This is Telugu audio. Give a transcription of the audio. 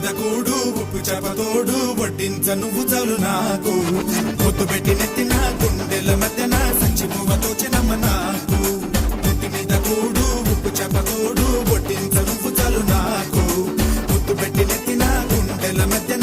మీద కూడు ఉప్పు చేపతోడు వడ్డించ నువ్వు చాలు నాకు ముద్దు పెట్టి నెత్తిన గుండెల మధ్యన సంచి పువ్వతో చిన్నమ్మ నాకు నెత్తి మీద కూడు ఉప్పు చేపతోడు వడ్డించ నువ్వు చాలు నాకు ముద్దు పెట్టి నెత్తిన గుండెల మధ్య